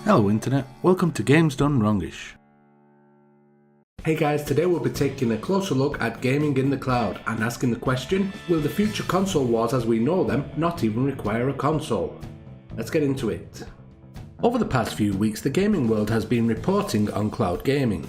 Hello Internet, welcome to Games Done Wrongish. Hey guys, today we'll be taking a closer look at gaming in the cloud and asking the question, will the future console wars as we know them not even require a console? Let's get into it. Over the past few weeks, the gaming world has been reporting on cloud gaming.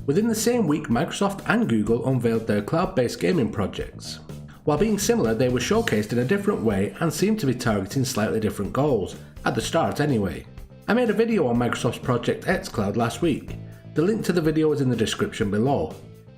Within the same week, Microsoft and Google unveiled their cloud-based gaming projects. While being similar, they were showcased in a different way and seemed to be targeting slightly different goals, at the start anyway. I made a video on Microsoft's project Xcloud last week. The link to the video is in the description below.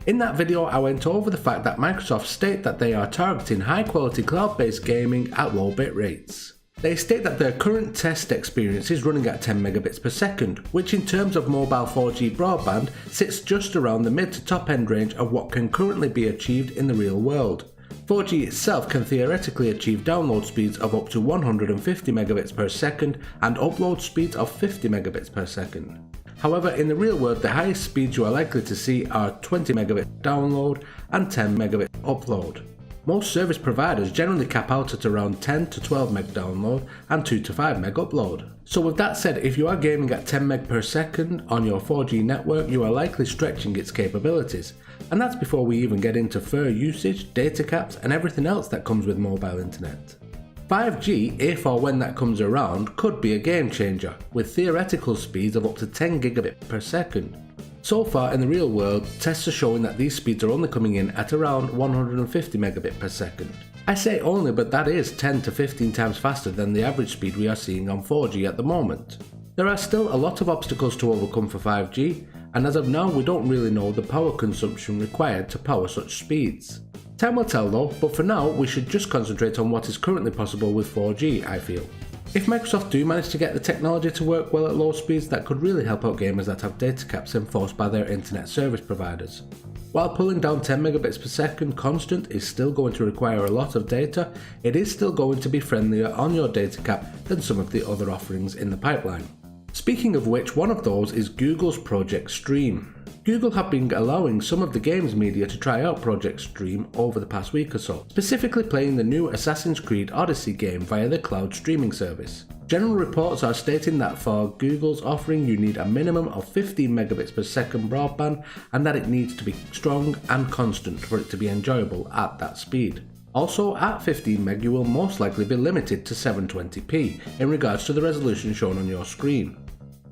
In that video I went over the fact that Microsoft state that they are targeting high quality cloud-based gaming at low bit rates. They state that their current test experience is running at 10 megabits per second, which in terms of mobile 4G broadband sits just around the mid to top end range of what can currently be achieved in the real world. 4G itself can theoretically achieve download speeds of up to 150 megabits per second and upload speeds of 50 megabits per second. However, in the real world, the highest speeds you are likely to see are 20 megabit download and 10 megabit upload. Most service providers generally cap out at around 10 to 12 meg download and 2 to 5 meg upload. So with that said, if you are gaming at 10 meg per second on your 4G network, you are likely stretching its capabilities. And that's before we even get into fair usage, data caps and everything else that comes with mobile internet. 5G, if or when that comes around, could be a game changer, with theoretical speeds of up to 10 gigabit per second. So far in the real world, tests are showing that these speeds are only coming in at around 150 megabit per second. I say only, but that is 10 to 15 times faster than the average speed we are seeing on 4G at the moment. There are still a lot of obstacles to overcome for 5G, and as of now we don't really know the power consumption required to power such speeds. Time will tell though, but for now we should just concentrate on what is currently possible with 4G, I feel. If Microsoft do manage to get the technology to work well at low speeds, that could really help out gamers that have data caps enforced by their internet service providers. While pulling down 10 megabits per second constant is still going to require a lot of data, it is still going to be friendlier on your data cap than some of the other offerings in the pipeline. Speaking of which, one of those is Google's Project Stream. Google have been allowing some of the games media to try out Project Stream over the past week or so, specifically playing the new Assassin's Creed Odyssey game via the cloud streaming service. General reports are stating that for Google's offering you need a minimum of 15 megabits per second broadband and that it needs to be strong and constant for it to be enjoyable at that speed. Also, at 15 meg you will most likely be limited to 720p in regards to the resolution shown on your screen.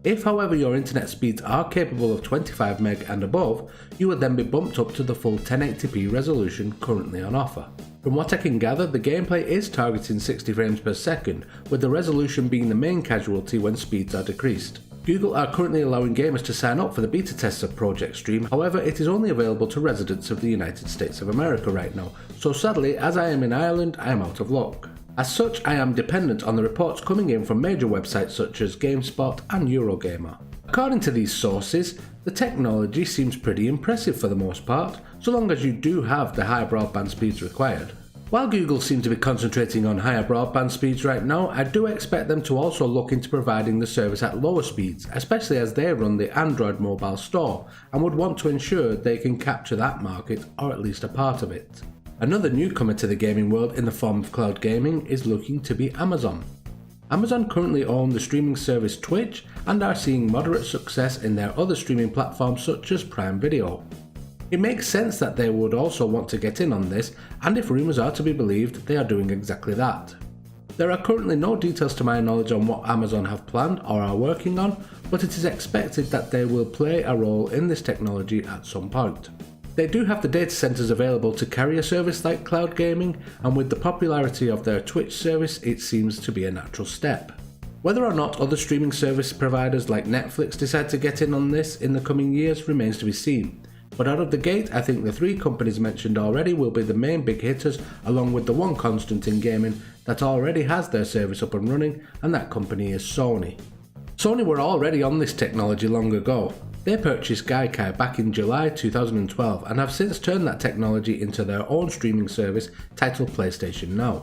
If however your internet speeds are capable of 25 meg and above, you will then be bumped up to the full 1080p resolution currently on offer. From what I can gather, the gameplay is targeting 60 frames per second, with the resolution being the main casualty when speeds are decreased. Google are currently allowing gamers to sign up for the beta tests of Project Stream, however it is only available to residents of the United States of America right now, so sadly as I am in Ireland I am out of luck. As such, I am dependent on the reports coming in from major websites such as GameSpot and Eurogamer. According to these sources, the technology seems pretty impressive for the most part, so long as you do have the high broadband speeds required. While Google seem to be concentrating on higher broadband speeds right now, I do expect them to also look into providing the service at lower speeds, especially as they run the Android mobile store and would want to ensure they can capture that market or at least a part of it. Another newcomer to the gaming world in the form of cloud gaming is looking to be Amazon. Amazon currently own the streaming service Twitch and are seeing moderate success in their other streaming platforms such as Prime Video. It makes sense that they would also want to get in on this, and if rumours are to be believed, they are doing exactly that. There are currently no details to my knowledge on what Amazon have planned or are working on, but it is expected that they will play a role in this technology at some point. They do have the data centers available to carry a service like cloud gaming, and with the popularity of their Twitch service it seems to be a natural step. Whether or not other streaming service providers like Netflix decide to get in on this in the coming years remains to be seen, but out of the gate I think the three companies mentioned already will be the main big hitters, along with the one constant in gaming that already has their service up and running, and that company is Sony. Sony were already on this technology long ago. They purchased Gaikai back in July 2012 and have since turned that technology into their own streaming service titled PlayStation Now.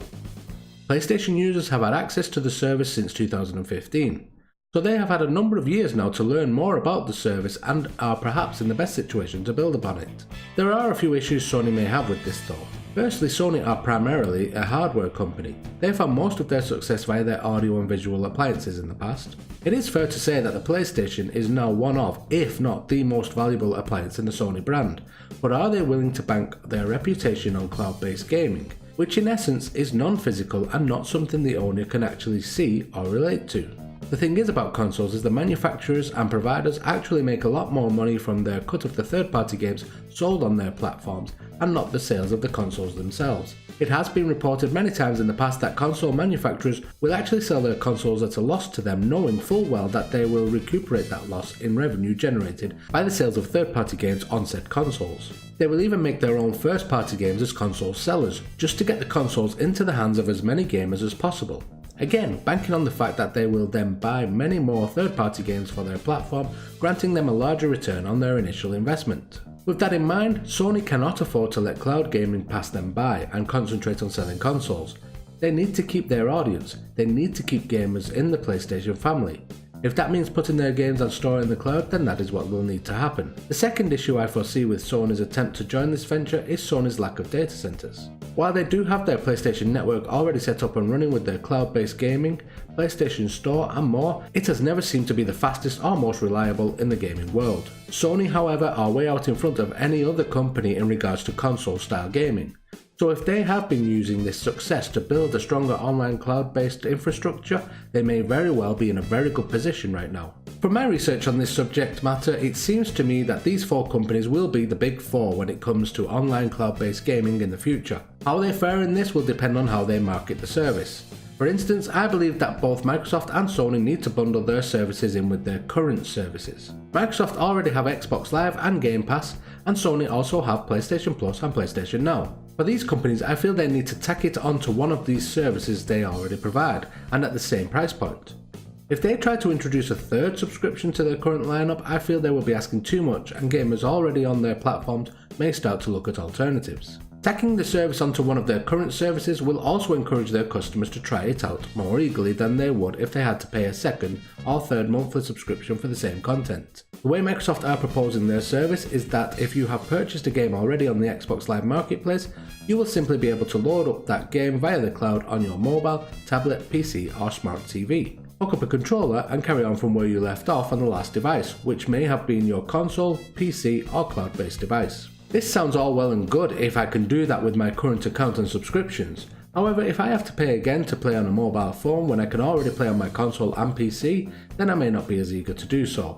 PlayStation users have had access to the service since 2015, so they have had a number of years now to learn more about the service and are perhaps in the best situation to build upon it. There are a few issues Sony may have with this though. Firstly, Sony are primarily a hardware company. They found most of their success via their audio and visual appliances in the past. It is fair to say that the PlayStation is now one of, if not the most valuable appliance in the Sony brand, but are they willing to bank their reputation on cloud-based gaming, which in essence is non-physical and not something the owner can actually see or relate to? The thing is about consoles is the manufacturers and providers actually make a lot more money from their cut of the third-party games sold on their platforms and not the sales of the consoles themselves. It has been reported many times in the past that console manufacturers will actually sell their consoles at a loss to them, knowing full well that they will recuperate that loss in revenue generated by the sales of third-party games on said consoles. They will even make their own first-party games as console sellers, just to get the consoles into the hands of as many gamers as possible. Again, banking on the fact that they will then buy many more third-party games for their platform, granting them a larger return on their initial investment. With that in mind, Sony cannot afford to let cloud gaming pass them by and concentrate on selling consoles. They need to keep their audience, they need to keep gamers in the PlayStation family. If that means putting their games on store in the cloud, then that is what will need to happen. The second issue I foresee with Sony's attempt to join this venture is Sony's lack of data centers. While they do have their PlayStation Network already set up and running with their cloud-based gaming, PlayStation Store and more, it has never seemed to be the fastest or most reliable in the gaming world. Sony, however, are way out in front of any other company in regards to console-style gaming. So if they have been using this success to build a stronger online cloud-based infrastructure, they may very well be in a very good position right now. From my research on this subject matter, it seems to me that these four companies will be the big four when it comes to online cloud-based gaming in the future. How they fare in this will depend on how they market the service. For instance, I believe that both Microsoft and Sony need to bundle their services in with their current services. Microsoft already have Xbox Live and Game Pass, and Sony also have PlayStation Plus and PlayStation Now. For these companies, I feel they need to tack it onto one of these services they already provide, and at the same price point. If they try to introduce a third subscription to their current lineup, I feel they will be asking too much, and gamers already on their platforms may start to look at alternatives. Tacking the service onto one of their current services will also encourage their customers to try it out more eagerly than they would if they had to pay a second or third monthly subscription for the same content. The way Microsoft are proposing their service is that if you have purchased a game already on the Xbox Live Marketplace, you will simply be able to load up that game via the cloud on your mobile, tablet, PC or smart TV. Hook up a controller and carry on from where you left off on the last device, which may have been your console, PC or cloud-based device. This sounds all well and good if I can do that with my current account and subscriptions. However, if I have to pay again to play on a mobile phone when I can already play on my console and PC, then I may not be as eager to do so.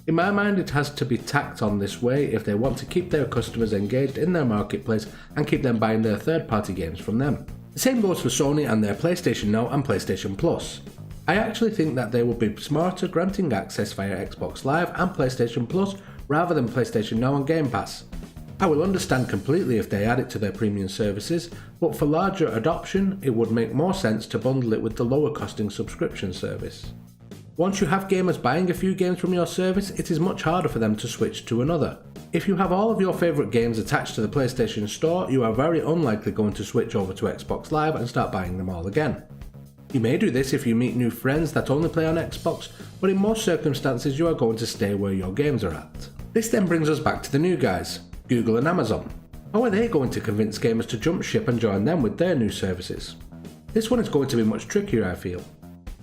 In my mind, it has to be tacked on this way if they want to keep their customers engaged in their marketplace and keep them buying their third-party games from them. The same goes for Sony and their PlayStation Now and PlayStation Plus. I actually think that they would be smarter granting access via Xbox Live and PlayStation Plus rather than PlayStation Now and Game Pass. I will understand completely if they add it to their premium services, but for larger adoption, it would make more sense to bundle it with the lower costing subscription service. Once you have gamers buying a few games from your service, it is much harder for them to switch to another. If you have all of your favourite games attached to the PlayStation Store, you are very unlikely going to switch over to Xbox Live and start buying them all again. You may do this if you meet new friends that only play on Xbox, but in most circumstances you are going to stay where your games are at. This then brings us back to the new guys, Google and Amazon. How are they going to convince gamers to jump ship and join them with their new services? This one is going to be much trickier, I feel.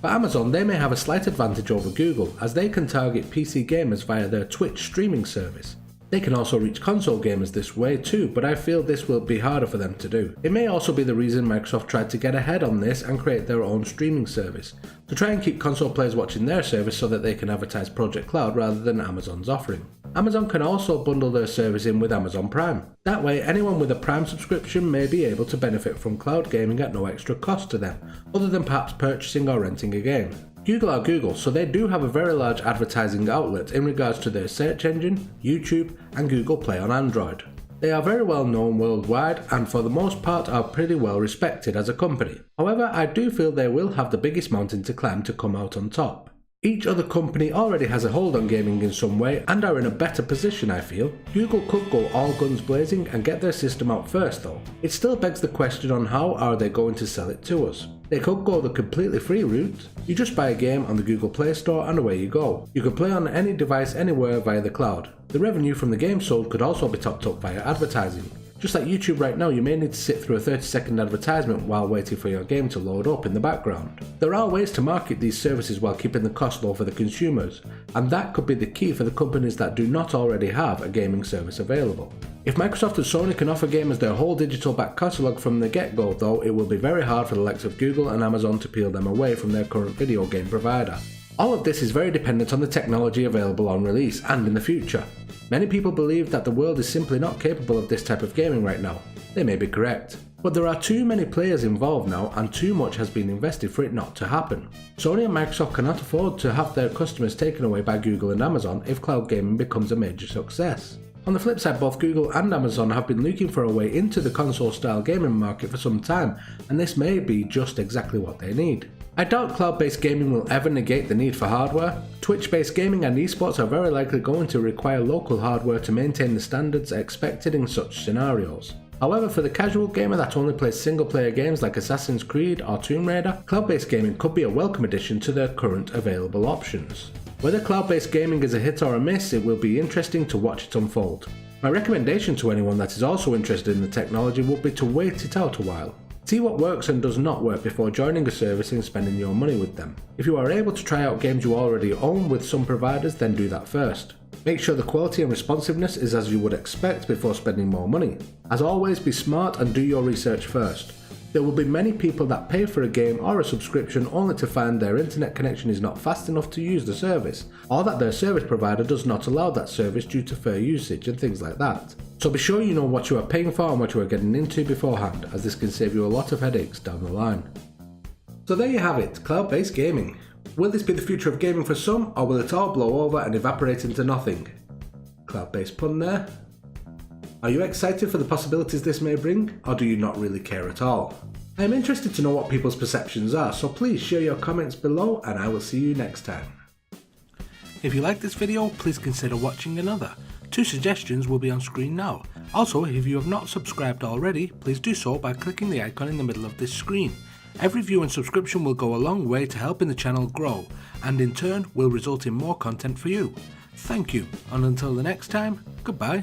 For Amazon, they may have a slight advantage over Google as they can target PC gamers via their Twitch streaming service. They can also reach console gamers this way too, but I feel this will be harder for them to do. It may also be the reason Microsoft tried to get ahead on this and create their own streaming service, to try and keep console players watching their service so that they can advertise Project Cloud rather than Amazon's offering. Amazon can also bundle their service in with Amazon Prime. That way, anyone with a Prime subscription may be able to benefit from cloud gaming at no extra cost to them, other than perhaps purchasing or renting a game. Google are Google, so they do have a very large advertising outlet in regards to their search engine, YouTube, and Google Play on Android. They are very well known worldwide and for the most part are pretty well respected as a company. However, I do feel they will have the biggest mountain to climb to come out on top. Each other company already has a hold on gaming in some way and are in a better position, I feel. Google could go all guns blazing and get their system out first though. It still begs the question on how are they going to sell it to us. They could go the completely free route. You just buy a game on the Google Play Store and away you go. You can play on any device anywhere via the cloud. The revenue from the game sold could also be topped up via advertising. Just like YouTube right now, you may need to sit through a 30-second advertisement while waiting for your game to load up in the background. There are ways to market these services while keeping the cost low for the consumers, and that could be the key for the companies that do not already have a gaming service available. If Microsoft and Sony can offer gamers their whole digital back catalogue from the get-go though, it will be very hard for the likes of Google and Amazon to peel them away from their current video game provider. All of this is very dependent on the technology available on release and in the future. Many people believe that the world is simply not capable of this type of gaming right now. They may be correct. But there are too many players involved now and too much has been invested for it not to happen. Sony and Microsoft cannot afford to have their customers taken away by Google and Amazon if cloud gaming becomes a major success. On the flip side, both Google and Amazon have been looking for a way into the console-style gaming market for some time, and this may be just exactly what they need. I doubt cloud-based gaming will ever negate the need for hardware. Twitch-based gaming and esports are very likely going to require local hardware to maintain the standards expected in such scenarios. However, for the casual gamer that only plays single-player games like Assassin's Creed or Tomb Raider, cloud-based gaming could be a welcome addition to their current available options. Whether cloud-based gaming is a hit or a miss, it will be interesting to watch it unfold. My recommendation to anyone that is also interested in the technology would be to wait it out a while. See what works and does not work before joining a service and spending your money with them. If you are able to try out games you already own with some providers, then do that first. Make sure the quality and responsiveness is as you would expect before spending more money. As always, be smart and do your research first. There will be many people that pay for a game or a subscription only to find their internet connection is not fast enough to use the service, or that their service provider does not allow that service due to fair usage and things like that. So be sure you know what you are paying for and what you are getting into beforehand, as this can save you a lot of headaches down the line. So there you have it, cloud-based gaming. Will this be the future of gaming for some, or will it all blow over and evaporate into nothing? Cloud-based pun there. Are you excited for the possibilities this may bring, or do you not really care at all? I am interested to know what people's perceptions are, so please share your comments below and I will see you next time. If you like this video, please consider watching another. 2 suggestions will be on screen now. Also, if you have not subscribed already, please do so by clicking the icon in the middle of this screen. Every view and subscription will go a long way to helping the channel grow, and in turn will result in more content for you. Thank you, and until the next time, goodbye.